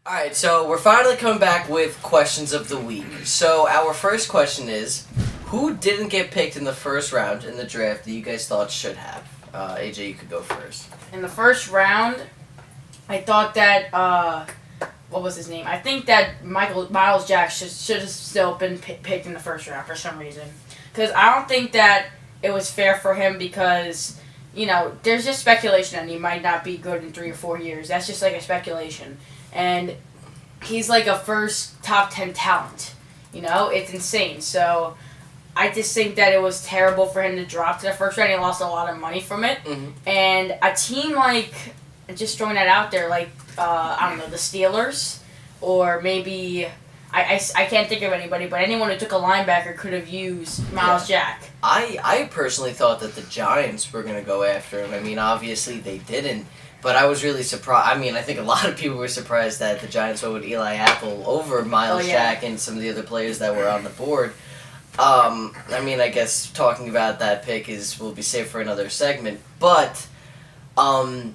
Alright, so we're finally coming back with questions of the week. So our first question is, who didn't get picked in the first round in the draft that you guys thought should have? AJ, you could go first. In the first round, I thought that, what was his name? I think that Myles Jack should have still been picked in the first round for some reason. Because I don't think that it was fair for him because, there's just speculation that he might not be good in 3 or 4 years. That's just like a speculation. And he's like a first top 10 talent. It's insane. So I just think that it was terrible for him to drop to the first round. He lost a lot of money from it. Mm-hmm. And a team like, just throwing that out there, like, I don't know, the Steelers, or maybe, I can't think of anybody, but anyone who took a linebacker could have used Myles Jack. I personally thought that the Giants were going to go after him. I mean, obviously they didn't. But I was really surprised. I mean, I think a lot of people were surprised that the Giants went with Eli Apple over Myles Jack and some of the other players that were on the board. I mean, I guess talking about that pick will be safe for another segment. But mine,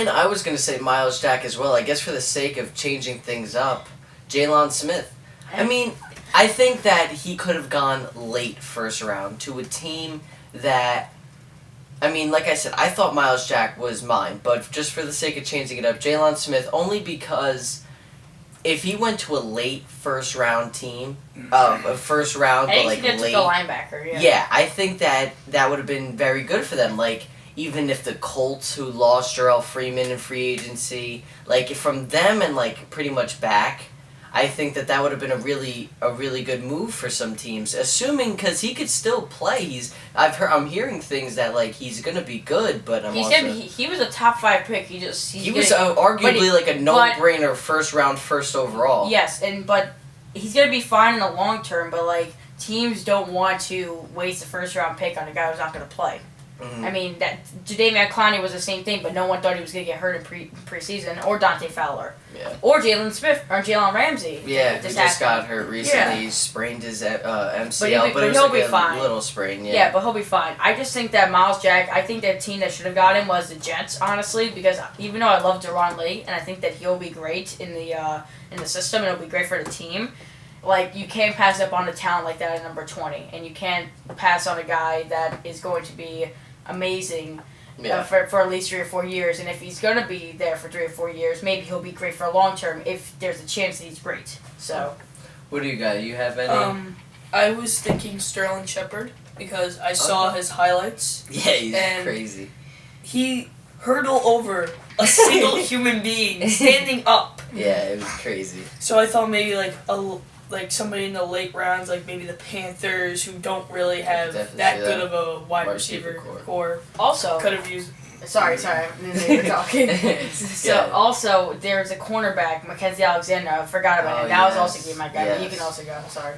I was going to say Myles Jack as well. I guess for the sake of changing things up, Jalen Smith. I mean, I think that he could have gone late first round to a team that... I mean, like I said, I thought Myles Jack was mine, but just for the sake of changing it up, Jalen Smith, only because if he went to a late first round team, a first round, but like late, took a linebacker, yeah, I think that would have been very good for them. Like, even if the Colts, who lost Jarrell Freeman in free agency, like from them and like pretty much back, I think that would have been a really good move for some teams, assuming because he could still play. I'm hearing things that like he's gonna be good, but he was a top 5 pick. He was arguably like a no-brainer first round, first overall. Yes, but he's gonna be fine in the long term. But like teams don't want to waste a first round pick on a guy who's not gonna play. Mm-hmm. I mean, that Jadeveon Clowney was the same thing, but no one thought he was going to get hurt in preseason, or Dante Fowler, or Jalen Smith, or Jalen Ramsey. Yeah, he just got hurt recently. Yeah. He sprained his MCL, but it was he'll like be fine. Little sprain. Yeah, but he'll be fine. I just think that Myles Jack, I think the team that should have got him was the Jets, honestly, because even though I love Deron Lee, and I think that he'll be great in the system, and it'll be great for the team. Like, you can't pass up on a talent like that at number 20, and you can't pass on a guy that is going to be amazing for at least 3 or 4 years, and if he's going to be there for 3 or 4 years, maybe he'll be great for a long term if there's a chance that he's great. So, what do you got? You have any? I was thinking Sterling Shepard because I saw his highlights. Yeah, he's crazy. He hurdled over a single human being standing up. Yeah, it was crazy. So I thought maybe like somebody in the late rounds, like maybe the Panthers, who don't really have that good of a wide receiver core. Also, could have used. Sorry, you were talking. Also, there's a cornerback, Mackenzie Alexander. I forgot about him. That was also my guy. But you can also go. Sorry.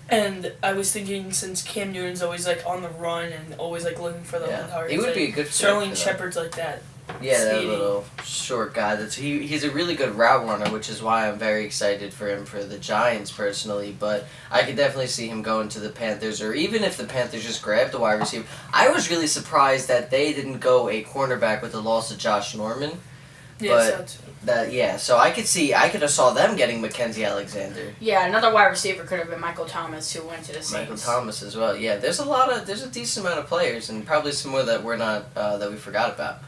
And I was thinking, since Cam Newton's always like on the run and always like looking for the targets, he would be a good fit. Sterling Shepard's like that. Yeah, that little short guy. He's a really good route runner, which is why I'm very excited for him for the Giants personally. But I could definitely see him going to the Panthers, or even if the Panthers just grabbed a wide receiver. I was really surprised that they didn't go a cornerback with the loss of Josh Norman. So I could have saw them getting Mackenzie Alexander. Yeah, another wide receiver could have been Michael Thomas, who went to the Saints. Michael Thomas as well. Yeah, there's a decent amount of players, and probably some more that we're not that we forgot about.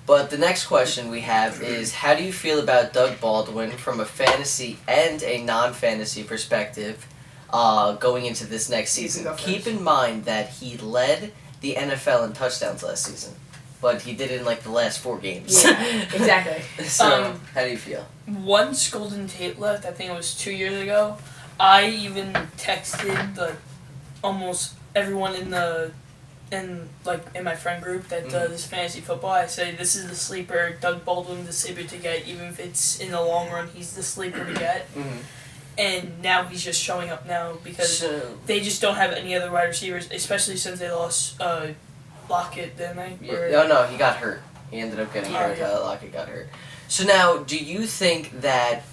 But the next question we have is, how do you feel about Doug Baldwin from a fantasy and a non-fantasy perspective going into this next season? Keep in mind that he led the NFL in touchdowns last season, but he did it in like the last 4 games. Yeah, exactly. So, how do you feel? Once Golden Tate left, I think it was 2 years ago, I even texted almost everyone in my friend group that does fantasy football. I say, this is the sleeper, Doug Baldwin, the sleeper to get, even if it's in the long run, he's the sleeper to get. Mm-hmm. And now he's just showing up now because they just don't have any other wide receivers, especially since they lost Lockett, didn't they? No, he got hurt. He ended up getting hurt. Lockett got hurt. So now, do you think that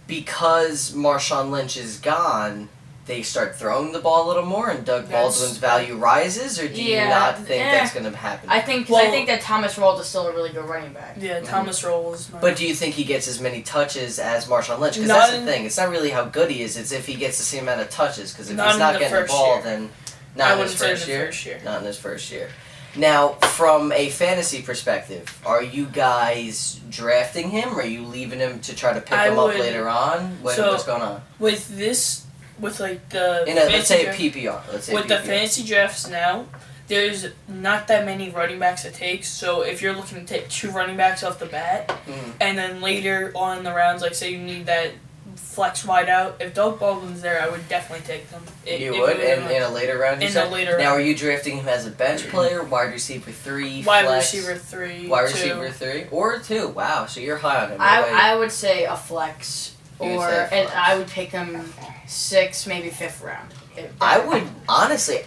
because Marshawn Lynch is gone, they start throwing the ball a little more and Doug Baldwin's value rises, or do you not think that's going to happen? I think that Thomas Rawls is still a really good running back. Yeah, Thomas Rawls. But do you think he gets as many touches as Marshawn Lynch? Because that's the thing. It's not really how good he is. It's if he gets the same amount of touches. Because if he's not getting the ball, then not in his first year. Not in his first year. Now, from a fantasy perspective, are you guys drafting him, or are you leaving him to try to pick him up later on? What's going on? With this, with like the let's say a PPR. The fantasy drafts now, there's not that many running backs it takes. So if you're looking to take 2 running backs off the bat, and then later on in the rounds, like say you need that flex wide out, if Doug Baldwin's there, I would definitely take them. You would in a later round. Now, are you drafting him as a bench player, wide receiver 3, wide flex, receiver 3, wide receiver 3, or 2? Wow, so you're high on him. I would say a flex, and I would pick him 6th, maybe 5th round. I would honestly.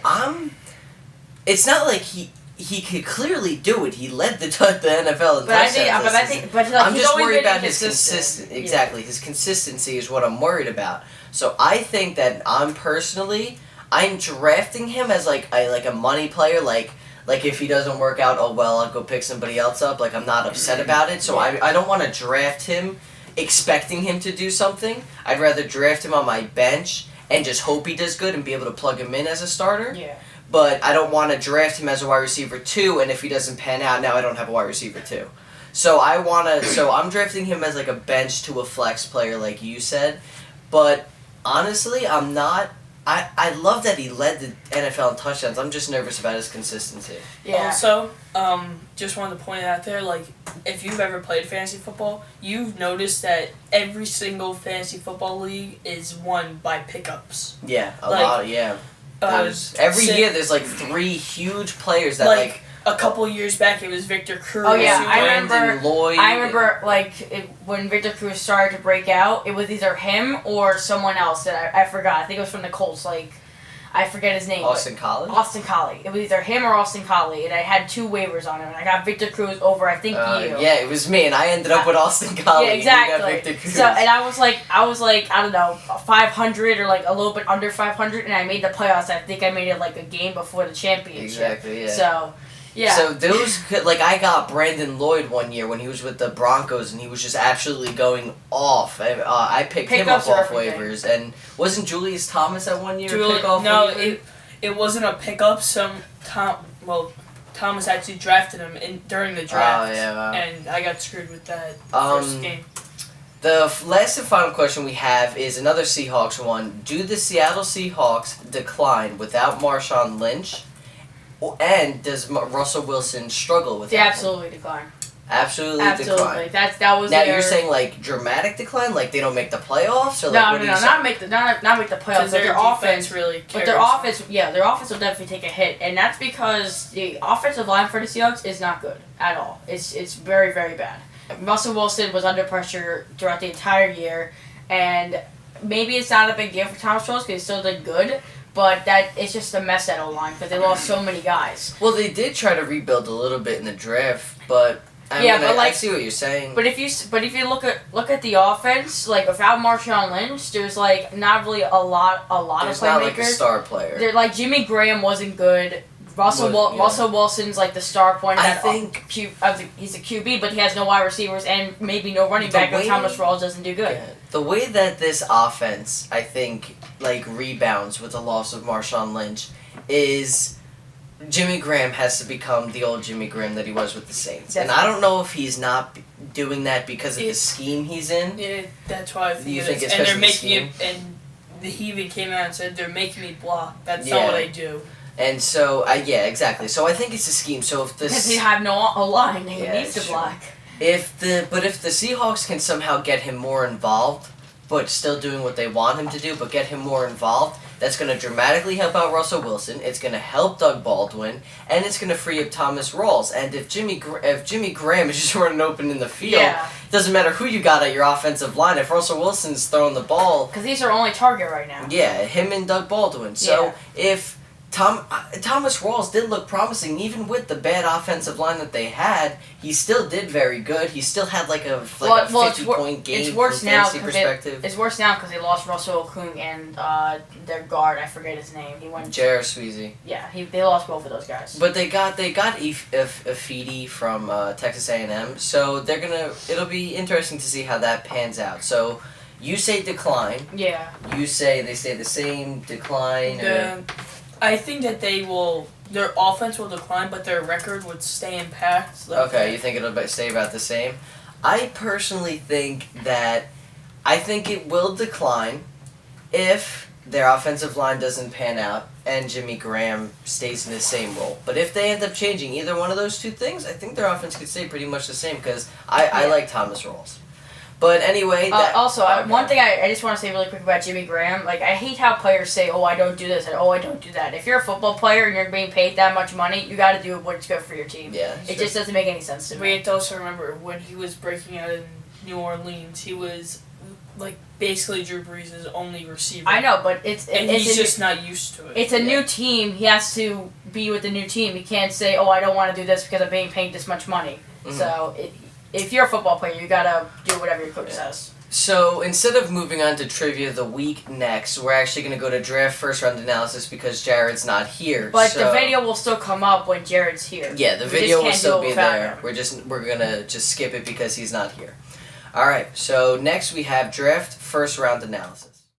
It's not like he could clearly do it. He led the NFL in touchdowns. I'm just worried about his consistency. Exactly, his consistency is what I'm worried about. So I think that I'm drafting him as like a money player. Like if he doesn't work out, oh well, I'll go pick somebody else up. Like I'm not upset about it. So I don't want to draft him expecting him to do something. I'd rather draft him on my bench and just hope he does good and be able to plug him in as a starter. Yeah. But I don't want to draft him as a wide receiver 2, and if he doesn't pan out, now I don't have a wide receiver 2. So I'm drafting him as like a bench to a flex player, like you said. But honestly, I'm not. I love that he led the NFL in touchdowns. I'm just nervous about his consistency. Yeah. Also, just wanted to point it out there, like, if you've ever played fantasy football, you've noticed that every single fantasy football league is won by pickups. Yeah, a lot, yeah. Every year there's like 3 huge players that like a couple years back it was Victor Cruz. Oh yeah, I remember Lloyd. I remember when Victor Cruz started to break out, it was either him or someone else that I forgot. I think it was from the Colts. Like I forget his name. Austin Collie? Austin Collie. It was either him or Austin Collie, and I had 2 waivers on him. And I got Victor Cruz over, I think, you. Yeah, it was me, and I ended up with Austin Collie. Yeah, exactly. And you got Victor Cruz. So, and I was like, I don't know, 500 or like a little bit under 500, and I made the playoffs. I think I made it like a game before the championship. Exactly, yeah. So, yeah. So those, like, I got Brandon Lloyd one year when he was with the Broncos, and he was just absolutely going off. I picked him up off waivers, and wasn't Julius Thomas that one year pick off waivers? It wasn't a pickup. Thomas actually drafted him during the draft, and I got screwed with that first game. The last and final question we have is another Seahawks one. Do the Seattle Seahawks decline without Marshawn Lynch, and does Russell Wilson struggle with They that? absolutely decline. Absolutely decline. That was now you're saying like dramatic decline, like they don't make the playoffs, or like not make the playoffs. But their offense really cares. But their offense will definitely take a hit, and that's because the offensive line for the Seahawks is not good at all. It's very, very bad. Russell Wilson was under pressure throughout the entire year, and maybe it's not a big deal for Thomas Rawls because he still did good. But it's just a mess at O-line because they lost so many guys. Well, they did try to rebuild a little bit in the draft, but I see what you're saying. But if you look at the offense, like without Marshawn Lynch, there's like not really a lot of playmakers. Not like a star player. They're like Jimmy Graham wasn't good. Russell Wilson's like the star point. I think he's a QB, but he has no wide receivers and maybe no running back. And Thomas Rawls doesn't do good. Yeah, the way that this offense, I think, like rebounds with the loss of Marshawn Lynch, is Jimmy Graham has to become the old Jimmy Graham that he was with the Saints, and I don't know if he's not doing that because of the scheme he's in. Yeah, that's why I think. You think it's and they're because of the making scheme? it, and he even came out and said they're making me block. That's not what I do. And so, exactly. So I think it's a scheme. So if because they have no line, he needs to block. If the Seahawks can somehow get him more involved, but still doing what they want him to do, but get him more involved, that's going to dramatically help out Russell Wilson. It's going to help Doug Baldwin, and it's going to free up Thomas Rawls. And if Jimmy Graham is just running open in the field, it doesn't matter who you got at your offensive line. If Russell Wilson's throwing the ball, because he's our only target right now. Yeah, him and Doug Baldwin. So if Thomas Rawls did look promising, even with the bad offensive line that they had. He still did very good. He still had like a 50-point game. It's worse from now fantasy perspective. It's worse now because they lost Russell Okung and their guard. I forget his name. He went. J.R. Sweezy. Yeah, they lost both of those guys. But they got Ifedi from Texas A&M, so it'll be interesting to see how that pans out. So you say decline. Yeah. You say they stay the same, decline. I think that their offense will decline, but their record would stay intact. Okay, you think it'll stay about the same? I personally think it will decline if their offensive line doesn't pan out and Jimmy Graham stays in the same role. But if they end up changing either one of those two things, I think their offense could stay pretty much the same because I like Thomas Rawls. But anyway... One thing I just want to say really quick about Jimmy Graham, like, I hate how players say, oh, I don't do this, and oh, I don't do that. If you're a football player and you're being paid that much money, you got to do what's good for your team. Yeah, it just doesn't make any sense to me. We have to also remember, when he was breaking out in New Orleans, he was, like, basically Drew Brees' only receiver. I know, but he's just not used to it. It's a new team. He has to be with the new team. He can't say, oh, I don't want to do this because I'm being paid this much money. Mm-hmm. So... If you're a football player, you gotta do whatever your coach says. So instead of moving on to trivia of the week next, we're actually gonna go to draft first round analysis because Jared's not here. But the video will still come up when Jared's here. Yeah, the video will still be there. We're gonna just skip it because he's not here. All right. So next we have draft first round analysis.